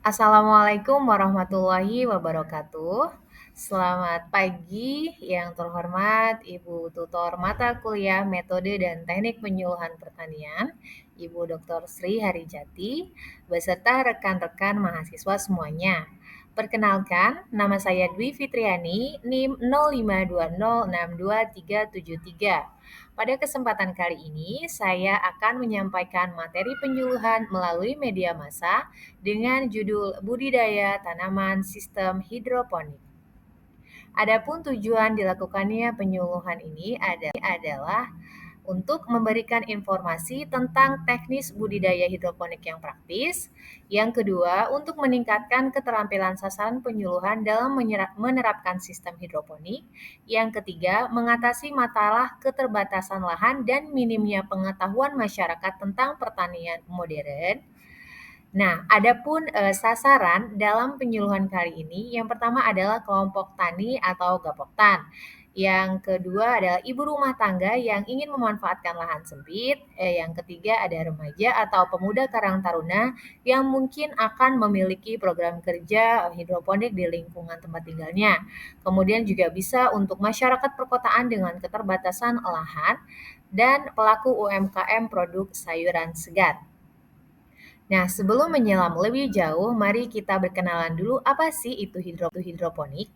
Assalamualaikum warahmatullahi wabarakatuh. Selamat pagi yang terhormat Ibu Tutor Mata Kuliah Metode dan Teknik Penyuluhan Pertanian, Ibu Dr. Sri Harijati, beserta rekan-rekan mahasiswa semuanya. Perkenalkan, nama saya Dwi Fitriani, NIM 0520623373. Pada kesempatan kali ini, saya akan menyampaikan materi penyuluhan melalui media massa dengan judul Budidaya Tanaman Sistem Hidroponik. Adapun tujuan dilakukannya penyuluhan ini adalah untuk memberikan informasi tentang teknis budidaya hidroponik yang praktis. Yang kedua, untuk meningkatkan keterampilan sasaran penyuluhan dalam menerapkan sistem hidroponik. Yang ketiga, mengatasi masalah keterbatasan lahan dan minimnya pengetahuan masyarakat tentang pertanian modern. Nah, adapun sasaran dalam penyuluhan kali ini, yang pertama adalah kelompok tani atau gapoktan. Yang kedua adalah ibu rumah tangga yang ingin memanfaatkan lahan sempit. Yang ketiga ada remaja atau pemuda karang taruna yang mungkin akan memiliki program kerja hidroponik di lingkungan tempat tinggalnya. Kemudian juga bisa untuk masyarakat perkotaan dengan keterbatasan lahan dan pelaku UMKM produk sayuran segar. Nah, sebelum menyelam lebih jauh, mari kita berkenalan dulu apa sih itu hidroponik.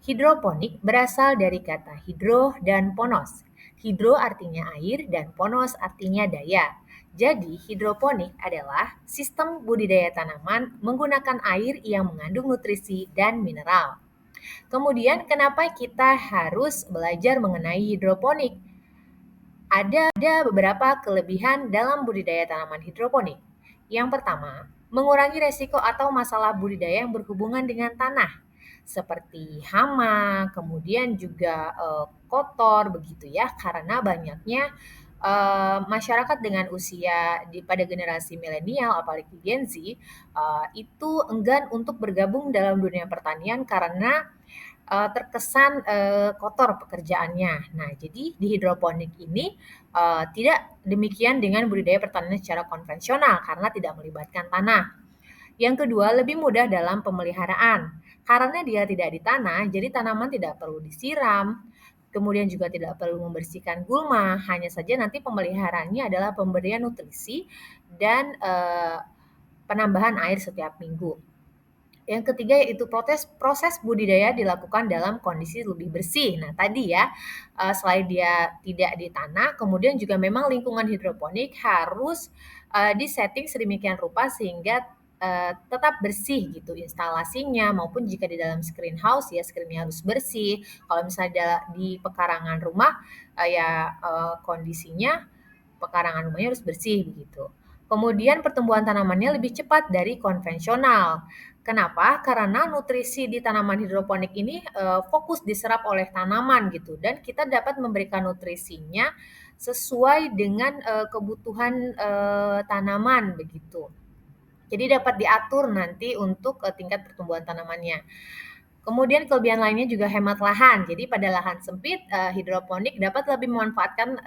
Hidroponik berasal dari kata hidro dan ponos. Hidro artinya air dan ponos artinya daya. Jadi, hidroponik adalah sistem budidaya tanaman menggunakan air yang mengandung nutrisi dan mineral. Kemudian, kenapa kita harus belajar mengenai hidroponik? Ada beberapa kelebihan dalam budidaya tanaman hidroponik. Yang pertama, mengurangi resiko atau masalah budidaya yang berhubungan dengan tanah, seperti hama, kemudian juga kotor begitu ya, karena banyaknya masyarakat dengan usia pada generasi milenial, apalagi Gen Z, itu enggan untuk bergabung dalam dunia pertanian karena terkesan kotor pekerjaannya. Nah, jadi di hidroponik ini tidak demikian dengan budidaya pertanian secara konvensional karena tidak melibatkan tanah. Yang kedua, lebih mudah dalam pemeliharaan. Karena dia tidak di tanah, jadi tanaman tidak perlu disiram, kemudian juga tidak perlu membersihkan gulma, hanya saja nanti pemeliharaannya adalah pemberian nutrisi dan penambahan air setiap minggu. Yang ketiga yaitu proses budidaya dilakukan dalam kondisi lebih bersih. Nah, tadi ya, selain dia tidak di tanah, kemudian juga memang lingkungan hidroponik harus disetting sedemikian rupa sehingga tetap bersih gitu instalasinya maupun jika di dalam screen house ya screen-nya harus bersih. Kalau misalnya di pekarangan rumah ya kondisinya pekarangan rumahnya harus bersih begitu. Kemudian pertumbuhan tanamannya lebih cepat dari konvensional. Kenapa? Karena nutrisi di tanaman hidroponik ini fokus diserap oleh tanaman gitu dan kita dapat memberikan nutrisinya sesuai dengan kebutuhan tanaman begitu. Jadi dapat diatur nanti untuk tingkat pertumbuhan tanamannya. Kemudian kelebihan lainnya juga hemat lahan. Jadi pada lahan sempit, hidroponik dapat lebih memanfaatkan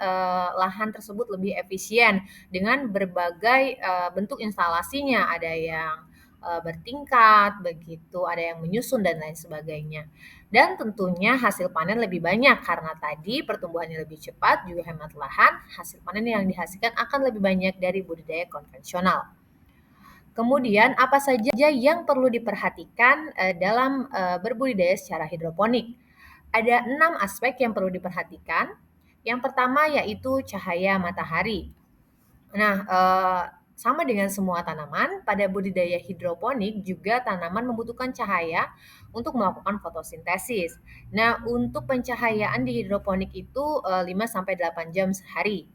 lahan tersebut lebih efisien dengan berbagai bentuk instalasinya. Ada yang bertingkat, begitu, ada yang menyusun dan lain sebagainya. Dan tentunya hasil panen lebih banyak karena tadi pertumbuhannya lebih cepat, juga hemat lahan, hasil panen yang dihasilkan akan lebih banyak dari budidaya konvensional. Kemudian apa saja yang perlu diperhatikan dalam berbudidaya secara hidroponik? Ada 6 aspek yang perlu diperhatikan. Yang pertama yaitu cahaya matahari. Nah, sama dengan semua tanaman, pada budidaya hidroponik juga tanaman membutuhkan cahaya untuk melakukan fotosintesis. Nah, untuk pencahayaan di hidroponik itu 5 sampai 8 jam sehari.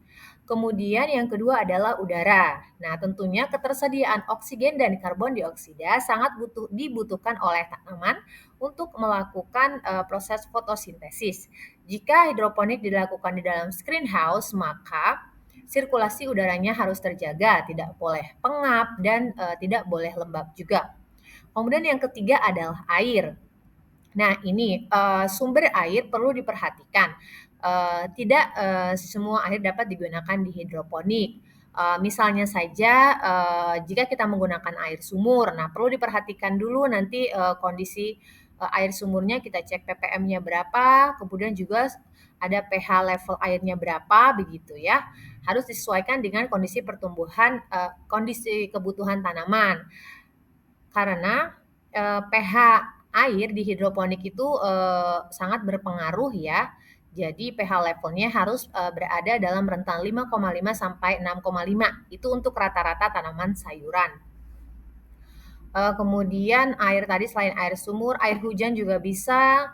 Kemudian yang kedua adalah udara. Nah, tentunya ketersediaan oksigen dan karbon dioksida sangat dibutuhkan oleh tanaman untuk melakukan proses fotosintesis. Jika hidroponik dilakukan di dalam screen house, maka sirkulasi udaranya harus terjaga, tidak boleh pengap dan tidak boleh lembab juga. Kemudian yang ketiga adalah air. Nah, ini sumber air perlu diperhatikan. Tidak semua air dapat digunakan di hidroponik. Misalnya saja, jika kita menggunakan air sumur, nah perlu diperhatikan dulu nanti, kondisi, air sumurnya kita cek ppm-nya berapa, kemudian juga ada pH level airnya berapa, begitu ya. Harus disesuaikan dengan kondisi pertumbuhan, kondisi kebutuhan tanaman. Karena, pH air di hidroponik itu, sangat berpengaruh ya. Jadi pH levelnya harus, berada dalam rentang 5,5 sampai 6,5, itu untuk rata-rata tanaman sayuran. Kemudian air tadi selain air sumur, air hujan juga bisa,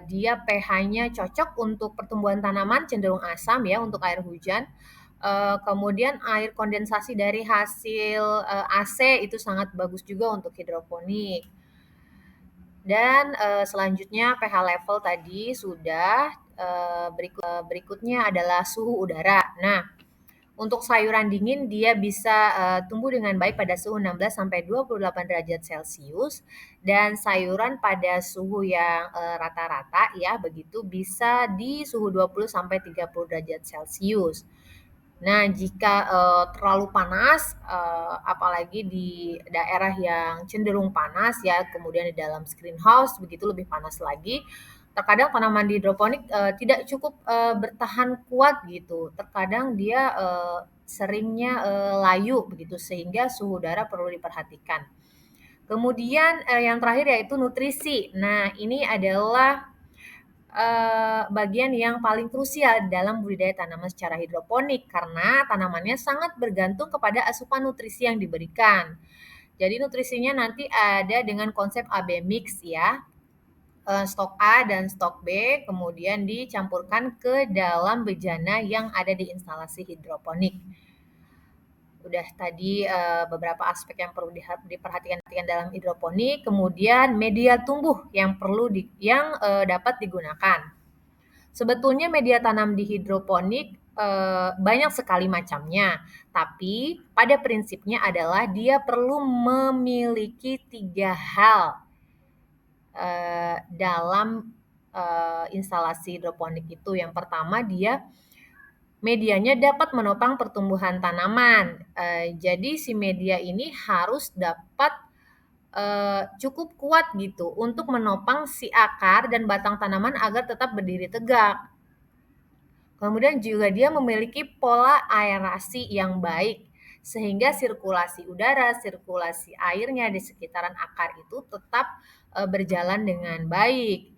dia pH-nya cocok untuk pertumbuhan tanaman, cenderung asam ya untuk air hujan. Kemudian air kondensasi dari hasil, AC itu sangat bagus juga untuk hidroponik. Dan, selanjutnya pH level tadi sudah, berikutnya adalah suhu udara. Nah, untuk sayuran dingin dia bisa, tumbuh dengan baik pada suhu 16 sampai 28 derajat Celcius dan sayuran pada suhu yang, rata-rata ya begitu bisa di suhu 20 sampai 30 derajat Celcius. Nah, jika, terlalu panas, apalagi di daerah yang cenderung panas ya, kemudian di dalam greenhouse begitu lebih panas lagi, terkadang tanaman di hidroponik, tidak cukup, bertahan kuat gitu. Terkadang dia, seringnya, layu begitu, sehingga suhu udara perlu diperhatikan. Kemudian, yang terakhir yaitu nutrisi. Nah, ini adalah bagian yang paling krusial dalam budidaya tanaman secara hidroponik karena tanamannya sangat bergantung kepada asupan nutrisi yang diberikan. Jadi nutrisinya nanti ada dengan konsep AB mix ya, stok A dan stok B kemudian dicampurkan ke dalam bejana yang ada di instalasi hidroponik. Udah tadi, beberapa aspek yang perlu diperhatikan dalam hidroponik, kemudian media tumbuh yang dapat digunakan. Sebetulnya media tanam di hidroponik, banyak sekali macamnya, tapi pada prinsipnya adalah dia perlu memiliki 3 hal, dalam, instalasi hidroponik itu. Yang pertama dia medianya dapat menopang pertumbuhan tanaman, jadi si media ini harus dapat, cukup kuat gitu untuk menopang si akar dan batang tanaman agar tetap berdiri tegak. Kemudian juga dia memiliki pola aerasi yang baik, sehingga sirkulasi udara, sirkulasi airnya di sekitaran akar itu tetap, berjalan dengan baik.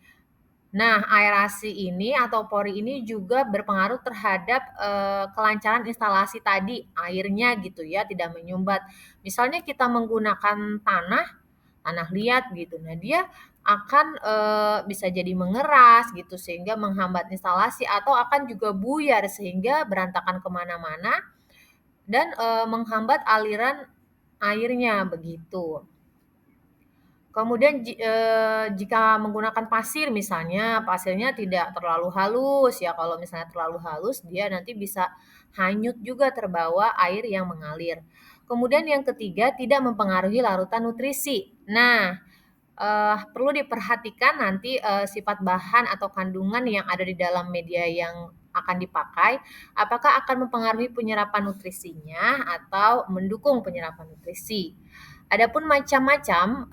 Nah, aerasi ini atau pori ini juga berpengaruh terhadap, kelancaran instalasi tadi, airnya gitu ya, tidak menyumbat. Misalnya kita menggunakan tanah liat gitu. Nah, dia akan, bisa jadi mengeras gitu sehingga menghambat instalasi atau akan juga buyar sehingga berantakan kemana mana dan, menghambat aliran airnya begitu. Kemudian jika menggunakan pasir misalnya, pasirnya tidak terlalu halus ya, kalau misalnya terlalu halus dia nanti bisa hanyut juga terbawa air yang mengalir. Kemudian yang ketiga, tidak mempengaruhi larutan nutrisi. Nah, perlu diperhatikan nanti, sifat bahan atau kandungan yang ada di dalam media yang akan dipakai, apakah akan mempengaruhi penyerapan nutrisinya atau mendukung penyerapan nutrisi. Adapun macam-macam,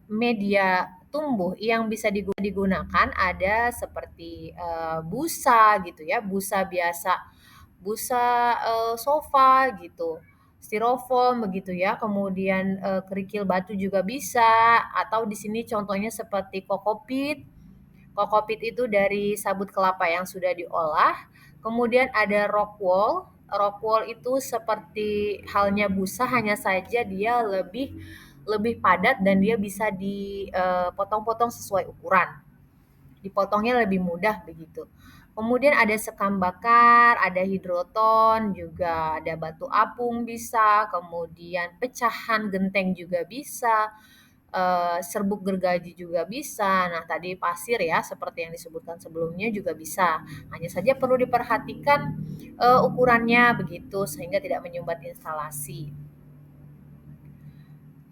media tumbuh yang bisa digunakan ada seperti, busa gitu ya, busa biasa, busa, sofa gitu, styrofoam begitu ya, kemudian, kerikil batu juga bisa, atau di sini contohnya seperti kokopit. Kokopit itu dari sabut kelapa yang sudah diolah, kemudian ada rockwool. Rockwool itu seperti halnya busa, hanya saja dia lebih lebih padat dan dia bisa dipotong-potong sesuai ukuran. Dipotongnya lebih mudah begitu. Kemudian ada sekam bakar, ada hidroton, juga ada batu apung bisa, kemudian pecahan genteng juga bisa, serbuk gergaji juga bisa. Nah, tadi pasir ya, seperti yang disebutkan sebelumnya juga bisa. Hanya saja perlu diperhatikan, ukurannya begitu, sehingga tidak menyumbat instalasi.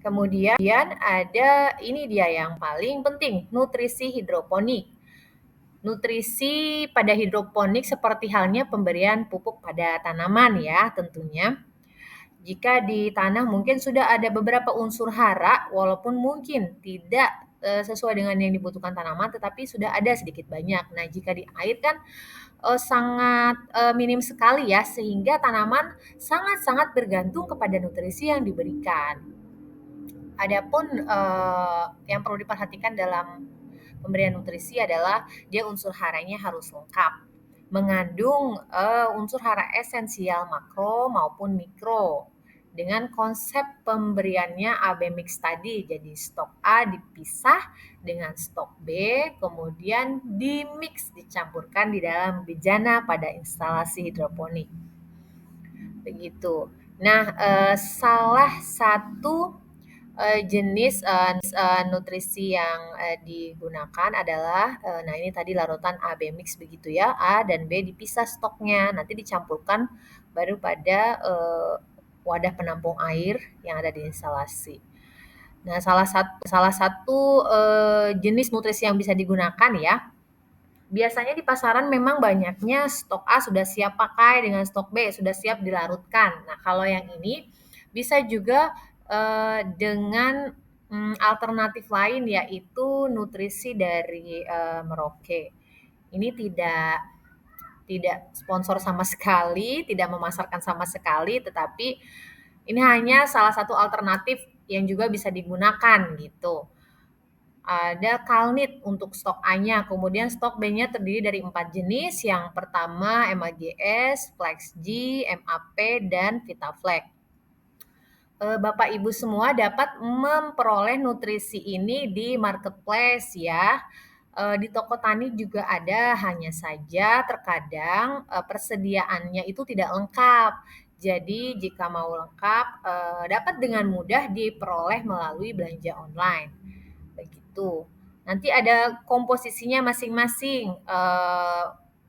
Kemudian ada ini dia yang paling penting, nutrisi hidroponik. Nutrisi pada hidroponik seperti halnya pemberian pupuk pada tanaman ya tentunya. Jika di tanah mungkin sudah ada beberapa unsur hara, walaupun mungkin tidak sesuai dengan yang dibutuhkan tanaman, tetapi sudah ada sedikit banyak. Nah, jika di air kan sangat minim sekali ya, sehingga tanaman sangat-sangat bergantung kepada nutrisi yang diberikan. Adapun yang perlu diperhatikan dalam pemberian nutrisi adalah dia unsur haranya harus lengkap, mengandung unsur hara esensial makro maupun mikro. Dengan konsep pemberiannya AB mix tadi, jadi stok A dipisah dengan stok B, kemudian dimix, dicampurkan di dalam bejana pada instalasi hidroponik. Begitu. Nah, salah satu jenis nutrisi yang digunakan adalah, nah ini tadi larutan AB mix begitu ya, A dan B dipisah stoknya, nanti dicampurkan baru pada wadah penampung air yang ada di instalasi. Nah, salah satu jenis nutrisi yang bisa digunakan ya, biasanya di pasaran memang banyaknya stok A sudah siap pakai dengan stok B sudah siap dilarutkan. Nah, kalau yang ini bisa juga dengan alternatif lain yaitu nutrisi dari Merauke. Ini tidak sponsor sama sekali, tidak memasarkan sama sekali, tetapi ini hanya salah satu alternatif yang juga bisa digunakan gitu. Ada Kalnit untuk stok A-nya, kemudian stok B-nya terdiri dari 4 jenis. Yang pertama MAGS, FlexG, MAP, dan VitaFlex. Bapak Ibu semua dapat memperoleh nutrisi ini di marketplace ya. Di toko tani juga ada, hanya saja terkadang persediaannya itu tidak lengkap. Jadi jika mau lengkap dapat dengan mudah diperoleh melalui belanja online. Begitu. Nanti ada komposisinya masing-masing.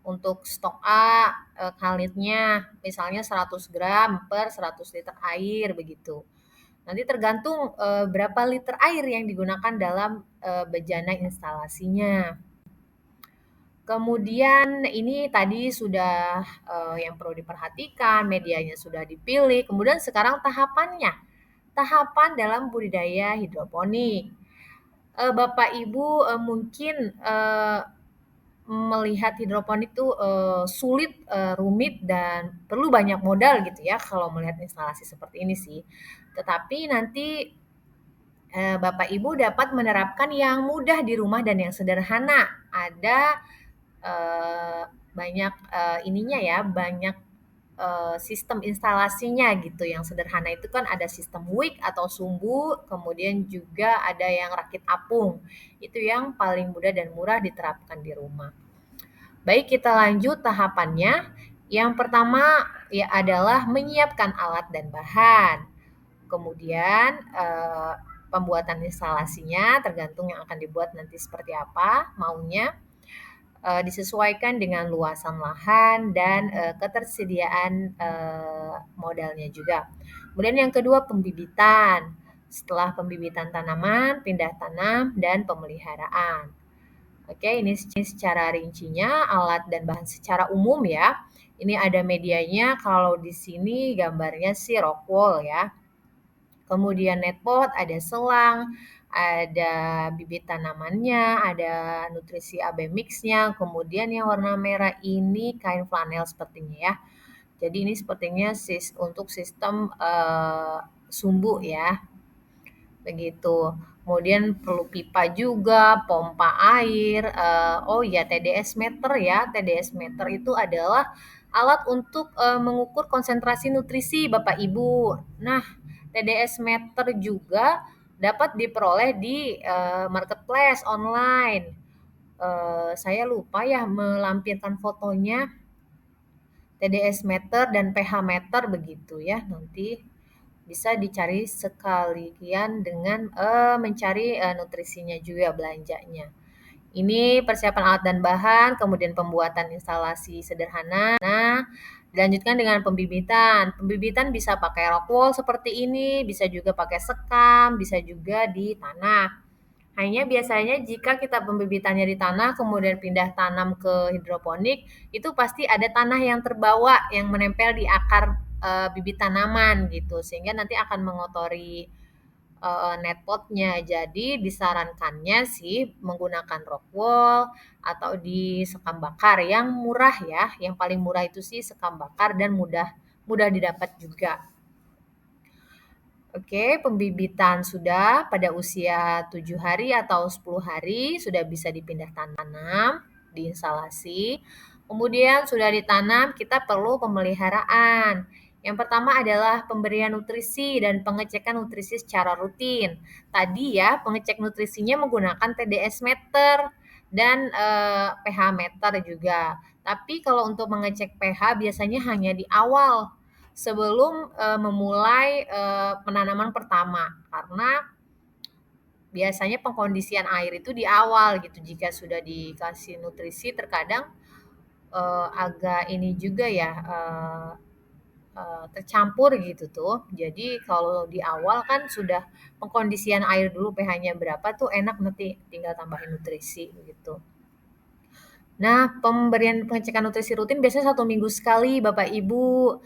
Untuk stok A, kalitnya misalnya 100 gram per 100 liter air begitu. Nanti tergantung berapa liter air yang digunakan dalam bejana instalasinya. Kemudian ini tadi sudah yang perlu diperhatikan, medianya sudah dipilih. Kemudian sekarang tahapannya, tahapan dalam budidaya hidroponik. Bapak Ibu mungkin melihat hidroponik itu sulit, rumit dan perlu banyak modal gitu ya kalau melihat instalasi seperti ini sih. Tetapi nanti Bapak Ibu dapat menerapkan yang mudah di rumah dan yang sederhana. Ada banyak ininya ya, banyak sistem instalasinya gitu. Yang sederhana itu kan ada sistem wick atau sumbu, kemudian juga ada yang rakit apung. Itu yang paling mudah dan murah diterapkan di rumah. Baik, kita lanjut tahapannya. Yang pertama ya adalah menyiapkan alat dan bahan. Kemudian pembuatan instalasinya tergantung yang akan dibuat nanti seperti apa maunya. Disesuaikan dengan luasan lahan dan ketersediaan modalnya juga. Kemudian yang kedua pembibitan. Setelah pembibitan tanaman, pindah tanam, dan pemeliharaan. Oke, ini secara rincinya alat dan bahan secara umum ya. Ini ada medianya, kalau di sini gambarnya sih rock wool ya. Kemudian netpot, ada selang, ada bibit tanamannya, ada nutrisi AB mix-nya, kemudian yang warna merah ini kain flanel sepertinya ya. Jadi ini sepertinya untuk sistem sumbu ya, begitu. Kemudian perlu pipa juga, pompa air, oh ya TDS meter ya, TDS meter itu adalah alat untuk mengukur konsentrasi nutrisi Bapak Ibu. Nah, TDS meter juga dapat diperoleh di marketplace online. Saya lupa ya melampirkan fotonya. TDS meter dan pH meter begitu ya, nanti bisa dicari sekalian dengan mencari nutrisinya juga belanjanya. Ini persiapan alat dan bahan, kemudian pembuatan instalasi sederhana. Nah, dilanjutkan dengan pembibitan. Pembibitan bisa pakai rock wool seperti ini, bisa juga pakai sekam, bisa juga di tanah. Hanya biasanya jika kita pembibitannya di tanah kemudian pindah tanam ke hidroponik, itu pasti ada tanah yang terbawa yang menempel di akar bibit tanaman gitu, sehingga nanti akan mengotori net potnya. Jadi disarankannya sih menggunakan rock wool atau di sekam bakar yang murah ya. Yang paling murah itu sih sekam bakar dan mudah mudah didapat juga. Oke, pembibitan sudah pada usia 7 hari atau 10 hari sudah bisa dipindah tanam di instalasi. Kemudian sudah ditanam, kita perlu pemeliharaan. Yang pertama adalah pemberian nutrisi dan pengecekan nutrisi secara rutin. Tadi ya, pengecek nutrisinya menggunakan TDS meter dan pH meter juga. Tapi kalau untuk mengecek pH biasanya hanya di awal sebelum memulai penanaman pertama, karena biasanya pengkondisian air itu di awal gitu. Jika sudah dikasih nutrisi terkadang agak ini juga ya, tercampur gitu tuh. Jadi kalau di awal kan sudah pengkondisian air dulu pH-nya berapa tuh enak, nanti tinggal tambahin nutrisi gitu. Nah, pemberian pengecekan nutrisi rutin biasanya 1 minggu sekali Bapak Ibu.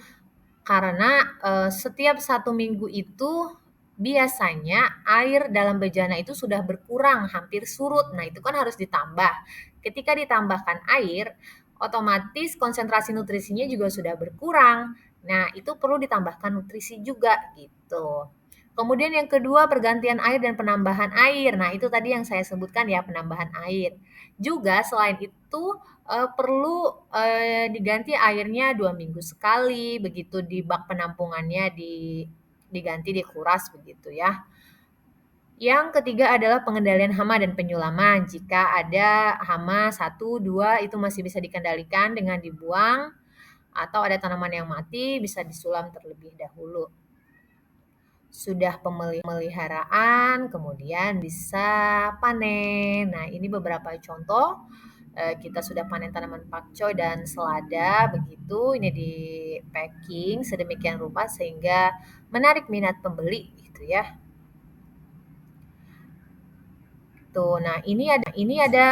Karena, setiap 1 minggu itu biasanya air dalam bejana itu sudah berkurang, hampir surut. Nah, itu kan harus ditambah. Ketika ditambahkan air, otomatis konsentrasi nutrisinya juga sudah berkurang. Nah, itu perlu ditambahkan nutrisi juga, gitu. Kemudian yang kedua, pergantian air dan penambahan air. Nah, itu tadi yang saya sebutkan ya, penambahan air. Juga selain itu, perlu, diganti airnya 2 minggu sekali, begitu di bak penampungannya diganti, dikuras begitu ya. Yang ketiga adalah pengendalian hama dan penyulaman. Jika ada hama 1, 2 itu masih bisa dikendalikan dengan dibuang, atau ada tanaman yang mati bisa disulam terlebih dahulu. Sudah pemeliharaan, kemudian bisa panen. Nah, ini beberapa contoh. Kita sudah panen tanaman pakcoy dan selada begitu. Ini di packing sedemikian rupa sehingga menarik minat pembeli gitu ya. Tuh, nah ini ada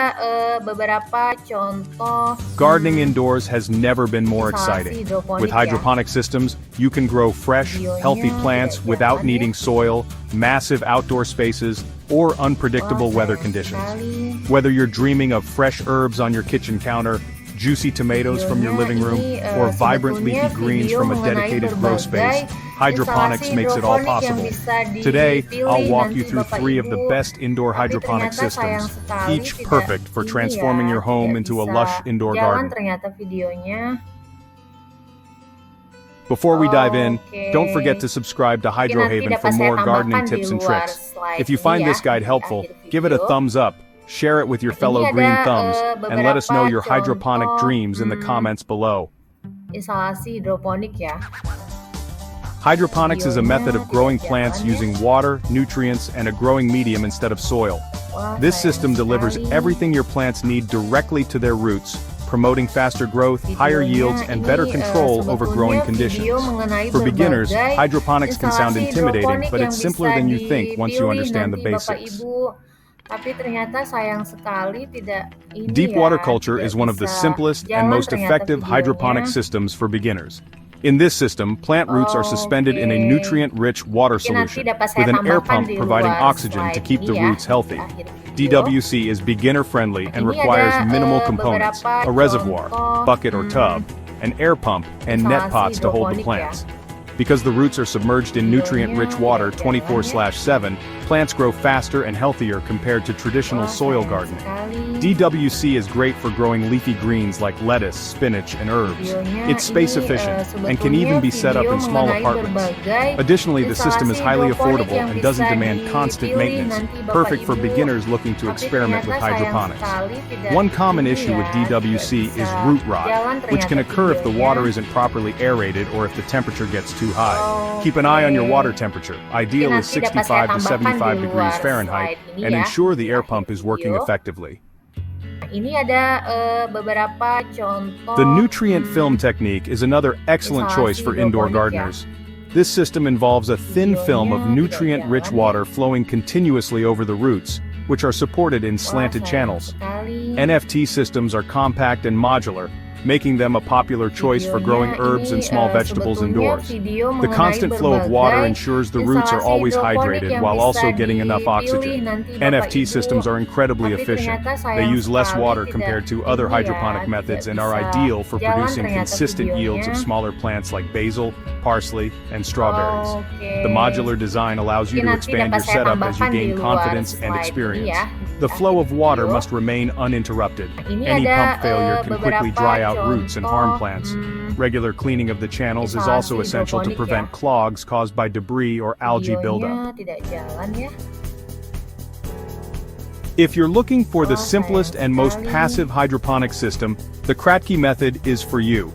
beberapa contoh Gardening indoors has never been more instalasi exciting. hidroponik With ya. hydroponic systems, you can grow fresh, healthy Videonya plants tidak without kelihatan needing ya. soil, massive outdoor spaces, or unpredictable Wah, weather sayang conditions. sekali. Whether you're dreaming of fresh herbs on your kitchen counter, juicy tomatoes from your Videonya living room, ini or vibrant sebetulnya leafy greens video from a mengenai dedicated grow space, berbagai hydroponics instalasi makes it all hidroponik yang possible. bisa Today, I'll dipilih walk nanti you through Bapak 3 of the Ibu. best indoor Tapi hydroponic ternyata sayang systems, sekali each tidak perfect for ini transforming ya, your home tidak into a bisa lush indoor jalan garden. ternyata videonya. Before we dive in, don't Oke. forget to subscribe to Mungkin nanti Hydrohaven dapat for saya more gardening tambahkan di tips and luar tricks. slide If you ini find ya this guide di helpful, akhir give it a video. thumbs up, share it with your Ini fellow ada green thumbs, and let us know beberapa your hydroponic contoh dreams in the comments below. instalasi hidroponik ya. Hydroponics is a method of Videonya growing tidak plants jalan ya. using water, nutrients, and a growing medium instead of soil. Wah, This sayang system delivers sekali. everything your plants need directly to their roots, promoting faster growth, higher yields, Videonya and ini, better control over growing sebetulnya conditions. video mengenai For beginners, berbagai hydroponics can sound instalasi intimidating, hidroponik but yang it's simpler bisa than you think once you dipilih understand the nanti Bapak basics. Ibu. Tapi ternyata sayang sekali tidak ini Deep ya, water culture tidak is one of the bisa simplest and jalan most ternyata effective hydroponic videonya. systems for beginners. In this system, plant roots are suspended in a Oke. nutrient-rich water Mungkin nanti solution, dapat saya with an air tambahkan pump di providing luar oxygen to slide keep the ini ya, roots healthy. di akhir video. DWC is beginner-friendly and Ini requires ada, minimal components, beberapa a reservoir, contoh, bucket or tub, an air pump, and net instalasi pots to hold the hidroponik ya. plants. Because the roots are submerged in nutrient-rich water 24/7, plants grow faster and healthier compared to traditional Wah, soil sayang gardening. sekali. DWC is great for growing leafy greens like lettuce, spinach, and herbs. Videonya It's space ini, efficient and can even be set up in video small mengenai apartments. berbagai Additionally, the system is instalasi highly hidroponik affordable yang and doesn't bisa demand constant dipilih maintenance, nanti Bapak perfect for Ibu. beginners looking to Tapi experiment with ternyata sayang hydroponics. sekali tidak One common ini issue with ya, DWC tidak is bisa root rot, jalan which can ternyata occur if the videonya. water isn't properly aerated or if the temperature gets too high. Keep an eye on your water temperature. Ideal is nanti dapat saya 65 to tambahkan 75 di degrees luar Fahrenheit, slide ini and ya, ensure di the air akhir pump is working video. effectively. Ini ada beberapa contoh The nutrient film technique is another excellent choice for indoor gardeners. This system involves a thin film of nutrient-rich water flowing continuously over the roots, which are supported in Wah, slanted sayang channels. sekali. NFT systems are compact and modular, making them a popular choice for growing Videonya herbs and ini small vegetables sebetulnya indoors. video The mengenai constant flow of water berbagai ensures the roots are instalasi always hidroponik hydrated yang while bisa also getting enough dipilih oxygen. nanti Bapak NFT Ibu. systems are incredibly Tapi efficient. ternyata They sayang use less sekali water tidak compared to other ini ya, hydroponic methods and tidak are bisa ideal for jalan producing ternyata consistent yields of videonya. smaller plants like basil, parsley, and strawberries. Oke. The modular design allows you Mungkin to nanti expand dapat your saya setup as you tambahkan di gain luar confidence and slide ini experience. ya, The di flow akhir of water video. must remain uninterrupted. Ini Any ada pump failure can quickly beberapa dry out roots and harm contoh plants. Regular cleaning of the channels is instalasi also essential to hidroponik prevent ya. clogs caused by debris or algae buildup. Videonya tidak jalan ya. If you're looking for the Wah, simplest sayang and most sekali. passive hydroponic system, the Kratky method is for you.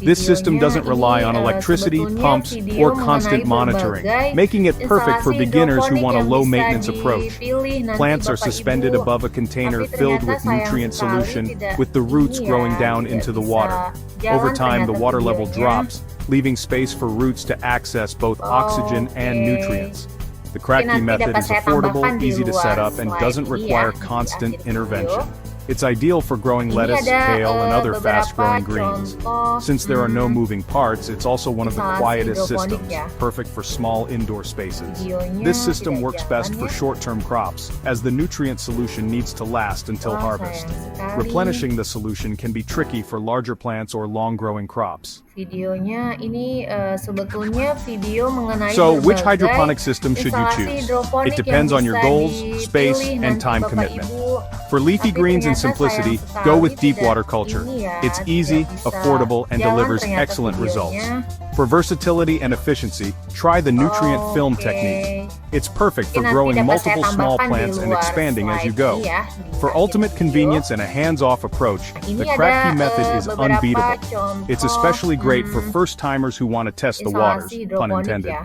This system Videonya doesn't rely ini, on electricity, sebetulnya pumps, video or constant mengenai monitoring, berbagai making it perfect for instalasi beginners who hidroponik want a yang low-maintenance bisa approach. dipilih nanti Plants are Bapak suspended Ibu. above a container Tapi filled ternyata with sayang nutrient sekali solution, tidak with the roots ini ya, growing down tidak into the bisa water. jalan Over time, the ternyata water level videonya. drops, leaving space for roots to access both oxygen and Oke. nutrients. The Mungkin Kratky nanti method dapat is saya affordable, tambahkan di easy to luar set up, and slide doesn't ini require ya, di constant akhir intervention. video. It's ideal for growing Ini lettuce, ada kale, and other beberapa fast-growing greens. contoh Since there are no moving parts, it's also one of the instalasi quietest hidroponik systems, ya. perfect for small indoor spaces. Videonya This system tidak works jalan best for ya. short-term crops, as the nutrient solution needs to last until Wah, harvest. sayang sekali. Replenishing the solution can be tricky for larger plants or long-growing crops. Videonya ini sebetulnya video mengenai So, which berbagai hydroponic system should you instalasi choose? hidroponik It depends yang on your bisa goals, space, dipilih and nanti time Bapak commitment. Ibu. For leafy Tapi greens and ternyata simplicity, sayang go sekali with deep tidak water culture. ini ya, It's tidak easy, bisa affordable, and jalan delivers ternyata excellent results. videonya. For versatility and efficiency, try the nutrient film Oke. technique. It's perfect for Mungkin nanti growing dapat saya multiple small tambahkan di plants and luar expanding as you slide go. ini ya, di For akhir ultimate video. convenience and a hands-off approach, Ini the ada Kratky method is beberapa unbeatable. contoh It's especially great for first-timers who want to test the waters, instalasi pun hidroponik intended. ya.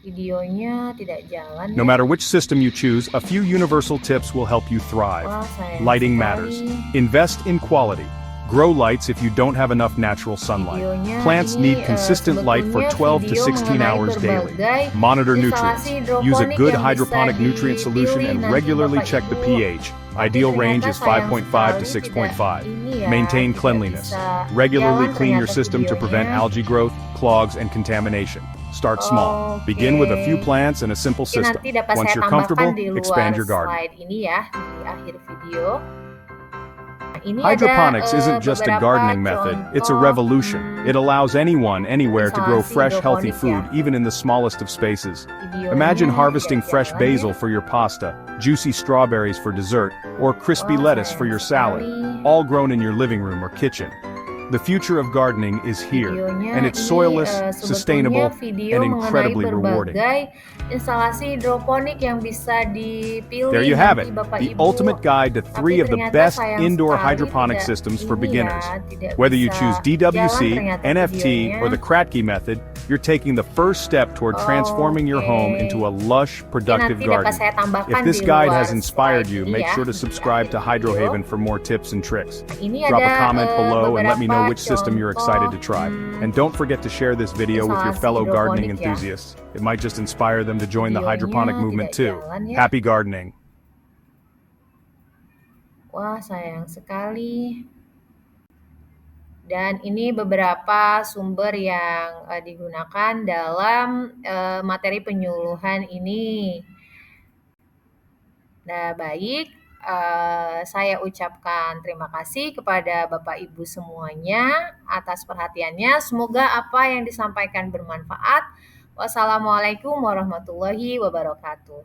Videonya tidak jalan No ya. matter which system you choose, a few universal tips will help you thrive. Wah, sayang Lighting sekali. matters. Invest in quality. Grow lights if you don't have enough natural sunlight. Videonya Plants ini, need consistent light for sebetulnya 12 to video 16 mengenai hours daily. berbagai Monitor nutrients. instalasi Use a hidroponik good yang hydroponic bisa nutrient solution dipilih and nanti regularly Bapak check the Ibu. pH. Tapi Ideal range ternyata is sayang 5.5 to sekali 6.5. tidak ini ya, Maintain tidak cleanliness. bisa Regularly jalan clean your ternyata system to prevent videonya. algae growth, clogs, and contamination. Start small. Begin with a few Oke. plants and a simple Mungkin system. nanti dapat Once saya you're comfortable, tambahkan di luar expand your garden. slide ini ya, di akhir video. Nah, ini Hydroponics ada isn't just a beberapa gardening method, it's a contoh, revolution. It allows anyone, anywhere to grow instalasi fresh, healthy hidroponik food, ya. even in the smallest of spaces. Videonya Imagine harvesting tidak fresh jalan basil ya. for your pasta, juicy strawberries for dessert, or crispy Wah, lettuce for sayang your salad, sekali. all grown in your living room or kitchen. The future of gardening is here, Videonya and it's ini, soilless, sebetulnya sustainable, video and mengenai incredibly rewarding. berbagai instalasi hidroponik yang bisa dipilih There you have nanti it, Bapak the Ibu. ultimate guide to Tapi 3 of the ternyata best sayang indoor sekali hydroponic tidak systems for ini beginners. ya, tidak Whether you bisa choose jalan DWC, ternyata NFT, or the videonya. Kratky method, you're taking the first step toward transforming your home Oke. into a lush, productive Nanti dapat garden. saya tambahkan If this di guide luar has inspired slide you, ini make ya, sure to di subscribe to akhir video. Hydrohaven for more tips and tricks. Ini Drop a ada comment below and let me know beberapa which system you're excited to try. And don't forget to share this video with your instalasi fellow gardening hidroponik ya. enthusiasts. It might just inspire them to join the Videonya hydroponic movement too. tidak jalan ya. Happy gardening! Wah, sayang sekali. Dan ini beberapa sumber yang digunakan dalam materi penyuluhan ini. Nah, baik, saya ucapkan terima kasih kepada Bapak Ibu semuanya atas perhatiannya. Semoga apa yang disampaikan bermanfaat. Wassalamualaikum warahmatullahi wabarakatuh.